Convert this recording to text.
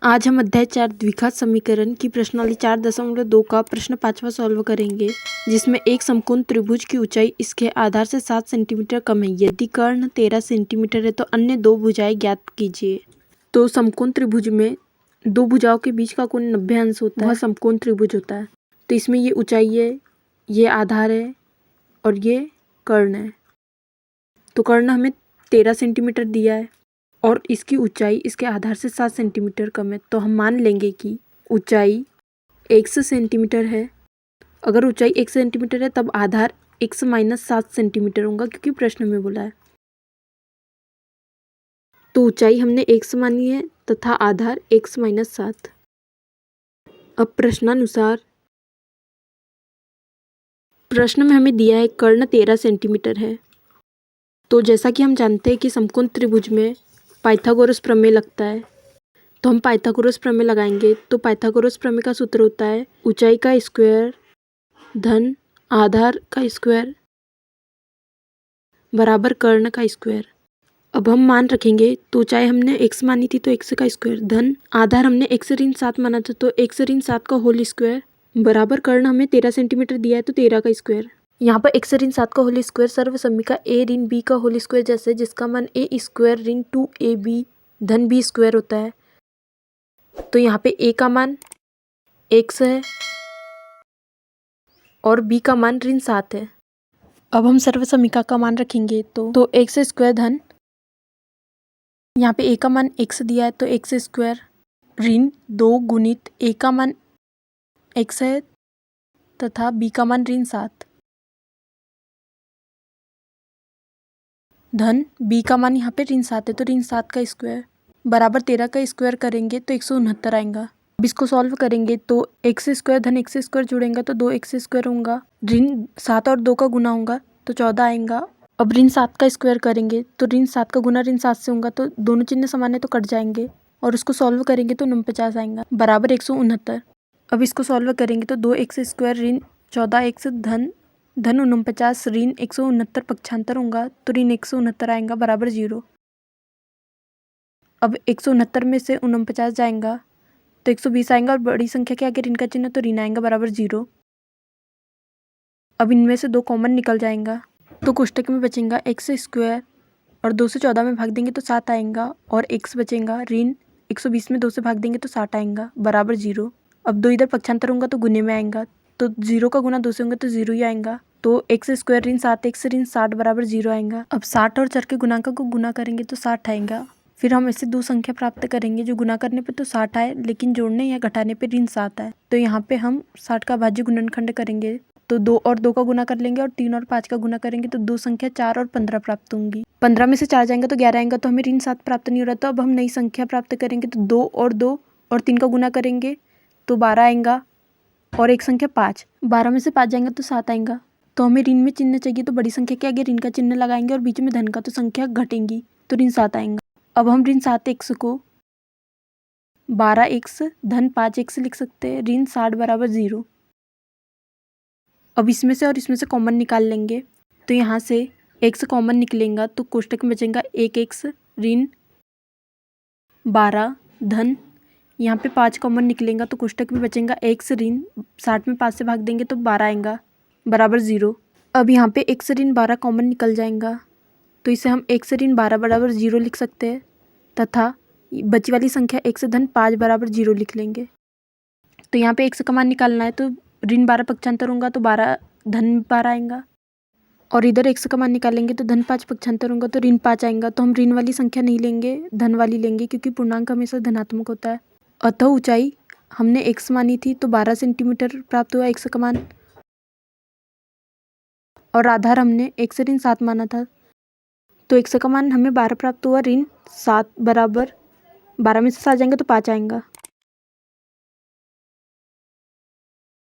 आज हम अध्याय 4 द्विघात समीकरण की प्रश्नावली 4.2 का प्रश्न 5वां सॉल्व करेंगे, जिसमें एक समकोण त्रिभुज की ऊंचाई इसके आधार से 7 सेंटीमीटर कम है। यदि कर्ण 13 सेंटीमीटर है तो अन्य दो भुजाएं ज्ञात कीजिए। तो समकोण त्रिभुज में दो भुजाओं के बीच का कोण 90 अंश होता है, वह समकोण त्रिभुज होता है। तो इसमें ये ऊंचाई है, ये आधार है और ये कर्ण है। तो कर्ण हमें 13 सेंटीमीटर दिया है और इसकी ऊंचाई इसके आधार से 7 सेंटीमीटर कम है। तो हम मान लेंगे कि ऊंचाई x सेंटीमीटर है। अगर ऊंचाई x सेंटीमीटर है तब आधार x - 7 सेंटीमीटर होगा, क्योंकि प्रश्न में बोला है। तो ऊंचाई हमने x मानी है तथा आधार x - 7। अब प्रश्नानुसार प्रश्न में हमें दिया है कर्ण 13 सेंटीमीटर है। तो जैसा कि हम जानते हैं कि समकोण त्रिभुज में पाइथागोरस प्रमेय लगता है, तो हम पाइथागोरस प्रमेय लगाएंगे। तो पाइथागोरस प्रमेय का सूत्र होता है ऊंचाई का स्क्वायर धन आधार का स्क्वायर बराबर कर्ण का स्क्वायर। अब हम मान रखेंगे, तो ऊंचाई हमने x मानी थी तो x का स्क्वायर धन आधार हमने x ऋण 7 माना था तो x ऋण 7 का होल स्क्वायर बराबर कर्ण हमें 13 सेंटीमीटर दिया है तो 13 का स्क्वायर। यहाँ पर x ऋण 7 का होल स्क्वायर सर्वसम्मिका a ऋण b का होल स्क्वायर जैसे, जिसका मान a स्क्वायर ऋण 2ab धन b स्क्वायर होता है। तो यहाँ पे a का मान x है और b का मान ऋण 7 है। अब हम सर्वसम्मिका का मान रखेंगे तो x स्क्वायर धन यहाँ पे a का मान x दिया है तो x स्क्वायर ऋण 2 गुणित a का मान x है तथा b का मान ऋण 7 धन b का मान यहाँ पे ऋण 7 है तो ऋण 7 का स्क्वायर बराबर 13 का स्क्वायर करेंगे तो 169 आएगा। अब इसको सॉल्व करेंगे तो x स्क्वायर धन x स्क्वायर जुड़ेंगे तो 2x स्क्वायर होगा, ऋण 7 और 2 का गुना होगा तो 14 आएगा। अब ऋण 7 का स्क्वायर करेंगे तो ऋण 7 का गुना ऋण 7 से होगा, तो दोनों चिन्ह समान है तो कट जाएंगे और उसको सॉल्व करेंगे तो 49 आएगा बराबर 169। अब इसको सॉल्व करेंगे तो 2x स्क्वायर ऋण 14x धन 49 ऋण 169 पक्षांतर होगा तो ऋण 169 आएगा बराबर 0। अब 169 में से 49 जाएगा तो 120 आएगा और बड़ी संख्या के आगे ऋण का चिन्ह तो ऋण आएगा बराबर 0। अब इनमें से 2 कॉमन निकल जाएगा तो कोष्टक में बचेगा x स्क्वायर और 2 से 14 में भाग देंगे तो 7 आएगा और x बचेगा ऋण 120 में 2 से भाग देंगे तो 60 आएगा बराबर 0। अब 2 इधर पक्षांतर होगा तो गुने में आएगा, तो 0 का गुना 2 से होगा तो 0 ही आएगा। तो x स्क्वायर ऋण 7x ऋण 60 बराबर 0 आएगा। अब 60 और चर के गुणांक को गुना करेंगे तो 60 आएगा। फिर हम ऐसे दो संख्या प्राप्त करेंगे जो गुना करने पे तो 60 आए लेकिन जोड़ने या घटाने पे ऋण 7 आए। तो यहाँ पे हम 60 का भाज्य गुणनखंड करेंगे तो 2 और 2 का गुना कर लेंगे और 3 और 5 का गुना करेंगे तो दो संख्या 4 और 15 प्राप्त होंगी। 15 में से 4 जाएंगे तो 11 आएगा, तो हमें ऋण 7 प्राप्त नहीं हो रहा। तो अब हम नई संख्या प्राप्त करेंगे तो 2 और 3 का गुना करेंगे तो 12 आएगा और एक संख्या 5। 12 में से 5 जाएंगे तो 7 आएगा। तो हमें ऋण में चिन्ह चाहिए तो बड़ी संख्या के आगे ऋण का चिन्ह लगाएंगे और बीच में धन का, तो संख्या घटेंगी तो ऋण 7 आएगा। अब हम ऋण 7x को 12x धन 5x लिख सकते हैं, ऋण 60 बराबर 0। अब इसमें से और इसमें से कॉमन निकाल लेंगे तो यहाँ से x कॉमन निकलेगा तो कोष्टक में बचेगा 1x ऋण 12 धन यहाँ पे 5 कॉमन निकलेगा तो कोष्टक में बचेगा x ऋण 60 में 5 से भाग देंगे तो 12 आएगा बराबर 0। अब यहाँ पे x ऋण 12 कॉमन निकल जाएगा तो इसे हम x ऋण 12 बराबर 0 लिख सकते हैं तथा बची वाली संख्या x धन 5 बराबर 0 लिख लेंगे। तो यहाँ पे x का मान निकालना है तो ऋण 12 पक्षांतर होगा तो 12 धन 12 आएगा और इधर x का मान निकालेंगे तो धन 5 पक्षांतर होगा तो ऋण 5 आएगा। तो हम ऋण वाली संख्या नहीं लेंगे, धन वाली लेंगे, क्योंकि पूर्णांक हमेशा धनात्मक होता है। अतः ऊंचाई हमने x मानी थी तो 12 सेंटीमीटर प्राप्त हुआ x का मान और आधार हमने x ऋण 7 माना था तो x का मान हमें 12 प्राप्त हुआ, ऋण 7 बराबर 12 में से 7 जाएंगे तो 5 आएगा।